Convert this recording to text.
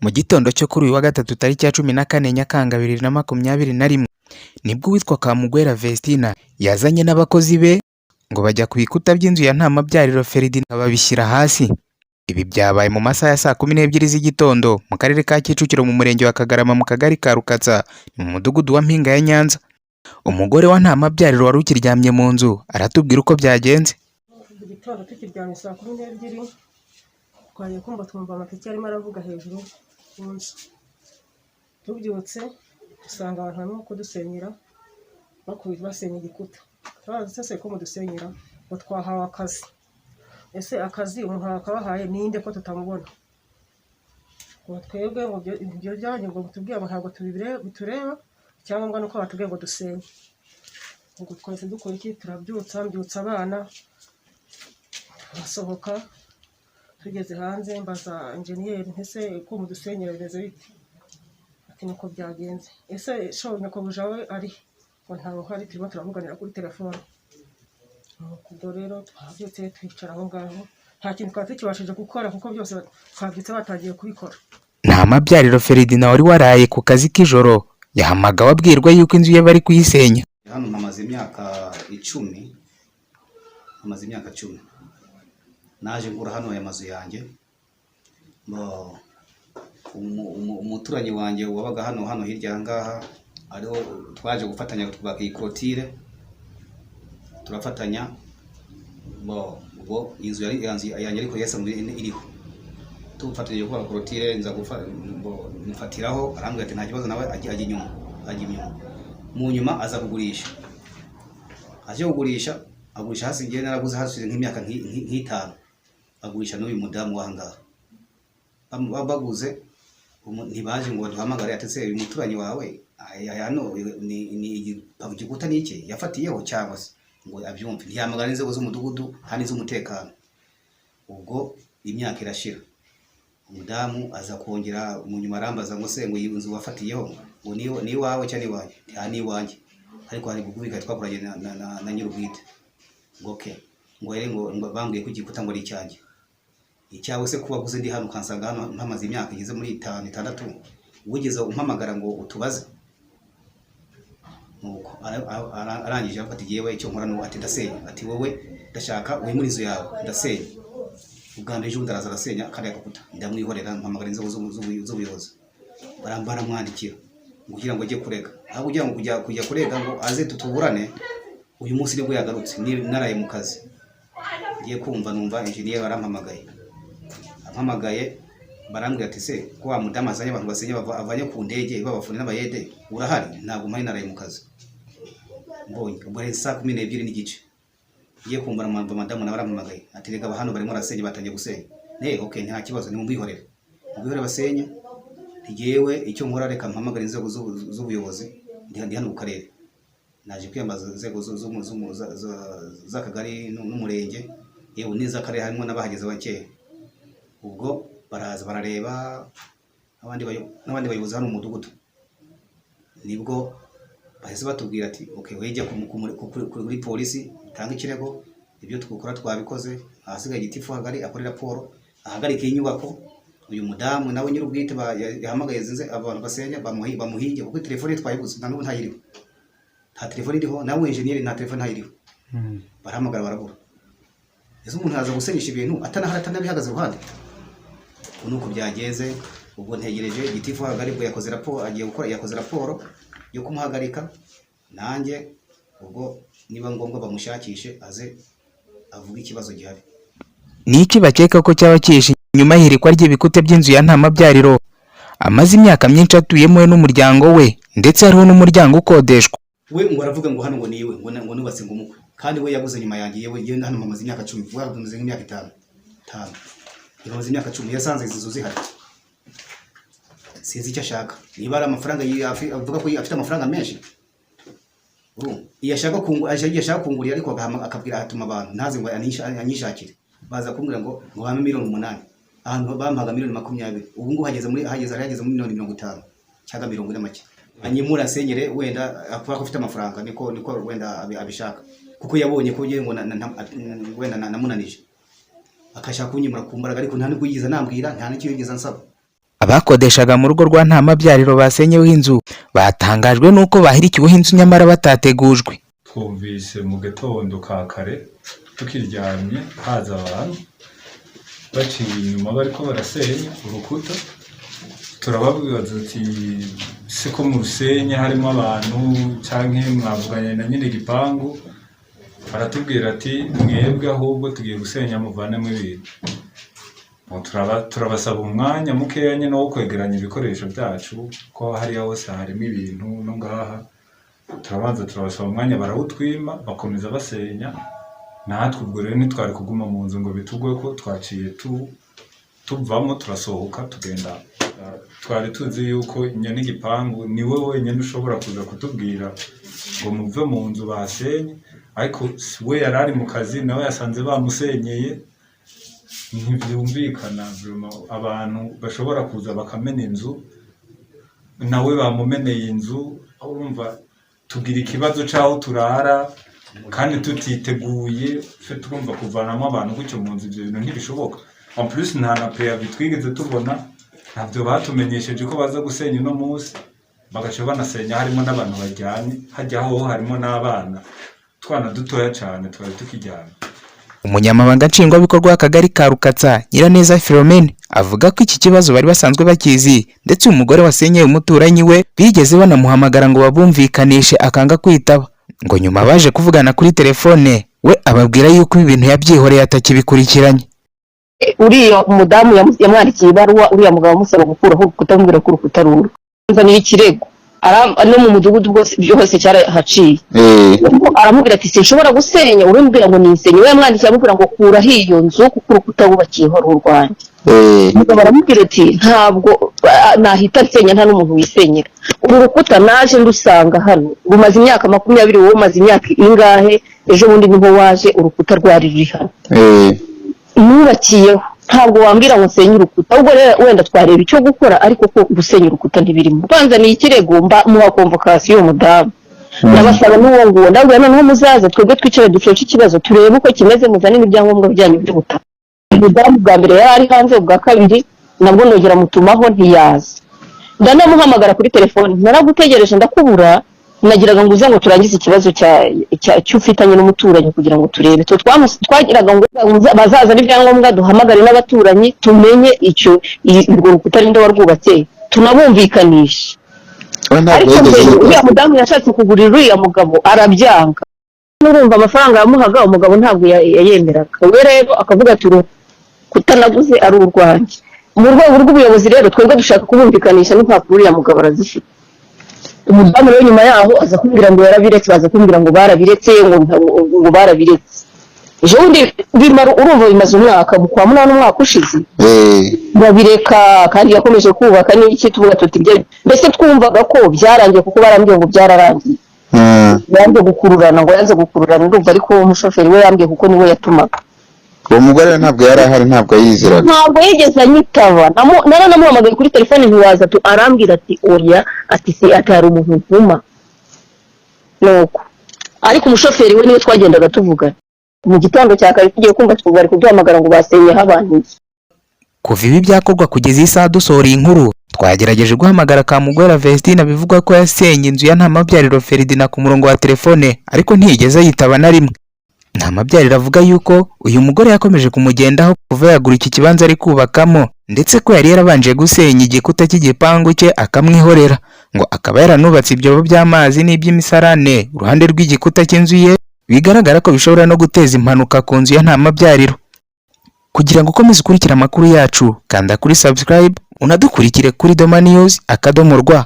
Mu gitondo cyo kuri uyu wa gatatu tariki ya 14 Nyakanga 2021 nibwo uwitwa Kamugwera Vestina yazanye n'abakozi be ngo bajya ku bikuta by'inzu ya Ntamabyariro Ferdinand babishyira hasi. Ibi byabaye mu masaha ya saa 12 z'igitondo mu karere ka Kicukiro mu murenge wa Kagarama mu kagari ka Rukatsa mu mudugudu wa Mpinga ya Nyanza. Umugore wa Ntamabyariro wari ukiryamye mu nzu aratubwira uko byagenze. Mu gitondo tukiryamye saa 12 twagiye kumva twumva amateke arimo aravuga hejuru y'inzu. Tubyutse usanga abantu barimo kudusenyera bakubita basenya igikuta. Twabaza se ko mudusenyera ngo twahawe akazi. Ese akazi umuntu akabahaye ninde ko tutamubona? Ngo twebwe ngo ibyo byanyu ngo tubwiye ngo ntabwo bitureba cyangwa nuko batubwiye ngo dusenye. Ngo twese dukora iki? Mbyutsa abana basohoka. Tugeze hanze mbaza engineer ntese ko mudusenyera bimeze bite? Ati nuko byagenze. Ese shonye ko bujawe ari ngo ntaho hari turimo turavuganira kuri telefone. Ubwo rero twabyutse twicara aho ngaho nta kintu twari tukibashije gukora kuko byose twabyutse batagiye kubikora. Ntamabyariro Ferdinand wari waraye ku kazi k'ijoro yahamagawe abwirwa yuko inzu ye bari kuyisenya. Hano namaze imyaka 10. Namaze imyaka 10. Naje ngura hano aya mazu yanjye. Umuturanyi wanjye wabaga hano hirya ngaha ariho twaje gufatanya twubaka ikrotire. Turafatanya ubwo inzu yanjye ariko yesa iriho. Tufatanye kubaka krotire nza mufatiraho arambwira ati nta kibazo nawe ajya inyuma. Mu nyuma aza kugurisha. Aje kugurisha agurisha hasi ngiye naraguze hasi nk'imyaka nk'itanu. Agurisha n'uyu mudamu wahangaha. Baguze ntibaje ngo waduhamagare atese uyu muturanyi wawe hano ni igikuta n'iki yafatiyeho cyangwa se ngo abyumve ntiyamagana inzego z'umudugudu hani z'umutekano. Ubwo imyaka irashira. Umudamu aza kongera mu nyuma arambaza ngo se ngo iyi nzu wafatiyeho ngo ni wawe cyane iwanjye? Ni iwanjye ariko hari gukubika twakoranye na nyirubwite. Ngo okay ngo bambwiye ko igikuta ngo ari icyanjye. Icyawe se kuba guze ndi hano kansanga hano mpamaze imyaka igeze muri 5 6 wigeze umpamagara ngo utubaze? Nuko arangije afata igiyewe icyo nkora no ati ndasenya. Ati wowe ndashaka uri muri inzu yawe ndasenya. Uganda ejo ndaraza arasenya kandi akakuta ndamwihorera mpamagara inzego z'ubuyobozi. Barambara mwandikira kugira ngo ajye kurega. Aho kugira ngo kujya kurega ngo aze tutuburane. Uyu munsi nibwo yagarutse naraye mu kazi. Ngiye kumva numva engineer barampamagaye barambwira ati se ko wa mudamu azanye abantu basenye avanye ku ndege babafune n'abayede urahari? Ntabwo mpari naraye mu kazi. Mbonye ubwo ari saa 12 n'igice. Ngiye kumva madamu na barampamagaye ati rega hano barimo rasenye batangiye gusenya. Okay nta kibazo ni mumbihorere. Mubihorere basenya. Ntigewe icyo nkora reka mpamagara inzego z'ubuyobozi ndi hano ku karere. Naje kwiyambaza inzego z'akagari n'umurenge yewe n'iz'akarere harimo n'abahageze bake. Ubwo baraza barareba n'abandi bayobozi hano mu mudugudu. Nibwo bahise batubwira ati okay wejya kuri polisi tanga ikirego ibyo twukora twabikoze. Ahasigaye igitifu hagari akora raporo ahagarika inyubako. Uyu mudamu nawe nyirubwite yahamagaye zinze abantu basenya bamuhige kuko telefone twayibuze nta n'ubu ntayiriho. Nta telefone iriho nawe engineer nta telefone ntayiriho. Barahamagara barabura. Ese umuntu haza gusenyisha ibintu atanabihagaze ruhande. Nuko byageze. Ubwo ntegereje igitifu hagari bwo yakoze raporo agiye gukora yakoze raporo yo kumuhagarika. Nanjye ubwo niba ngombwa bamushakishe aze avuga ikibazo gihari. Niki bakeka ko cyaba cyishe nyuma y'irikwa ry'ibikuta by'inzu ya Ntamabyariro amaze imyaka myinshi atuyemo n'umuryango we ndetse hariho n'umuryango ukodeshwa. We ngo aravuga ngo hano ngo niwe ngo nubatse ngo umukwe kandi we yaguze nyuma yanjye yewe hano mamaze imyaka 10 vuba dumaze nk'imyaka 5 yamaze imyaka 10 yasanze izi nzu zihari. Sinzi icyo ashaka niba ari amafaranga avuga ko afite amafaranga menshi. Iyo ashaka kungurira ariko akabwira atuma abantu ntaze ngo anyishakire. Baza kumbwira ngo bame $8,000,000 ahantu bampaga $20,000. Ubu ngo hageze muri $50,000 cyangwa 40 make. Anyimura senyere wenda akora ko afite amafaranga niko wenda abishaka kuko yabonye ko ngiye ngo wenda namunanije akashaka kunyimura kumbaraga ariko nta n'ubwo yiza nambwira nta n'icyo yigeza nsaba. Abakodeshaga mu rugo rwa nta mabyariro basenyeweho inzu batangajwe nuko bahirikiweho inzu nyamara batategujwe. Twumvise mu gatondo ka kare tukiryamye haza abantu baciye inyuma bariko barasenya urukuta, turababibaza ati siko mu rusenya harimo abantu canke mwavuganye na nyine igipangu, aratubwira ati mwebwe ahubwo tugiye gusenya muvanemo ibintu. Turabasaba umwanya mukeya nyine wo kwegeranya ibikoresho byacu ko hariya hose harimo ibintu no ngaha, turabanza turabasaba umwanya barawutwima bakomeza basenya. Natwe ubwo rero ntitwari kuguma mu nzu ngo bitugwe ko twaciye tuvamo turasohoka tugenda. Twari tuzi yuko inyoni igipangu ni we wenyine ushobora kuza kutubwira ngo muve mu nzu basenye, ariko we yarari mu kazi nawe yasanze bamusenyeye. Ntibyumvikana abantu bashobora kuza bakamena inzu, nawe bamumeneye inzu. Urumva tugira ikibazo c'aho turara kandi tutiteguye, turumva kuvanamo abantu gutyo mu nzu ibyo bintu ntibishoboka. En plus nta na preavis twigeze tubona, ntabyo batumenyesheje ko baza gusenya uno munsi, bagaca banasenya harimo n'abantu bajyanye, hajyaho harimo n'abana twana dutoya cyane twari tukijyana. Umunyamabanga nshingwabikorwa w'akagari ka Rukatsa Nyiraneza Philomene avuga ko iki kibazo bari basanzwe bakizi, ndetse umugore wasenyeye umuturanyi we bigeze banamuhamagara ngo babumvikanishe akanga kwitaba, ngo nyuma baje kuvugana kuri telefone we ababwira yuko ibintu yabyihoreye atakibikurikiranye. Uriya umudamu yamwandikiye ibaruwa, uriya mugabo amusaba gukuraho kutamubwira ko urukuta ruru nzanira ikirego no mu mudugudu bwose byose cyarahaciye. Aramubwira ati sinshobora gusenya, urambwira ngo nisenye. We yamwandikiye amubwira ngo kuraho iyo nzu kuko urukuta wubakiyeho rurwanya. Mugabo aramubwira ati ntabwo nahita nsenya nta n'umuntu wisenyera. Uru rukuta naje ndusanga hano rumaze imyaka 20, wowe umaze imyaka ingahe? Ejo bundi niho waje urukuta rwari ruri hano nubakiyeho, ntabwo wambwira ngo nsenye urukuta. Ubwo rero wenda twareba icyo gukora, ariko ko gusenya urukuta ntibirimo. Banza ni ikirego muha convocation y'umudamu nabasaba n'uwo nguwo ndabwira noneho muzaza twebwe twicare ducoce ikibazo turebe uko kimeze, muzane n'ibyangombwa byanyu by'ubutaka. Umudamu bwa mbere yari hanze, ubwa kabiri nabwo nogera mutumaho ntiyaza. Ndanamuhamagara kuri telefone, naragutegereje ndakubura, nagiraga ngo uze ngo turangize ikibazo cy'ufitanye n'umuturanyi kugira ngo turebe. Twagiraga ngo bazaza n'ibyangombwa duhamagare n'abaturanyi tumenye icyo urwo rukuta rinde warwubatse tunabumvikanisha. Ariko uriya mudamu yashatse kugurira uriya mugabo arabyanga. Nurumva amafaranga yamuhaga umugabo ntabwo yayemeraga. We rero akavuga ati kutanaguze ari urwanjye. Mu rwego rw'ubuyobozi rero twebwe dushaka kubumvikanisha n'impapuro uriya mugabo arazifite. Umudamu rero nyuma yaho aza kumbwira ngo yarabiretse, baza kumbwira ngo barabiretse, ngo barabiretse. Ejo bundi urumva bimaze umwaka, mu kwa 8 umwaka ushize babireka, kandi yakomeje kubaka n'iki tuvuga tuti mbese twumvaga ko byarangiye kuko barambwiye ngo byararangiye. Yanze gukururana, ngo yanze gukururana ndumva, ariko umushoferi we yambwiye kuko niwe yatumaga. Uwo mugore ntabwo yari ahari, ntabwo yiziraga, ntabwo yigeze anyitaba. Naramuhamagaye kuri telefone ntiwaza, arambwira ati oya, ati si atari umuntu nkuma nuko. Ariko umushoferi we niwe twagendaga tuvugana mu gitondo cya kare tugiye kumva twubari kuduhamagara ngo basenye abantu. Kuva ibi byakorwa kugeza isaha dusohoreye inkuru, twagerageje guhamagara Kamugwera Vestine bivugwa ko yasenye inzu ya nta mabyariro Ferdinand ku murongo wa telefone, ariko ntiyigeze yitaba na rimwe. Nta mabyariro avuga yuko uyu mugore yakomeje kumugendaho kuva yagura iki kibanza ari kubakamo, ndetse ko yari yarabanje gusenya igikuta cy'igipangu cye akamwihorera, ngo akaba yaranubatse ibyobo by'amazi n'iby'imisarane uruhande rw'igikuta cy'inzu ye, bigaragara ko bishobora no guteza impanuka ku nzu ya nta mabyariro. Kugira ngo ukomeze ukurikira amakuru yacu, kanda kuri subscribe unadukurikire kuri Doma News _rw.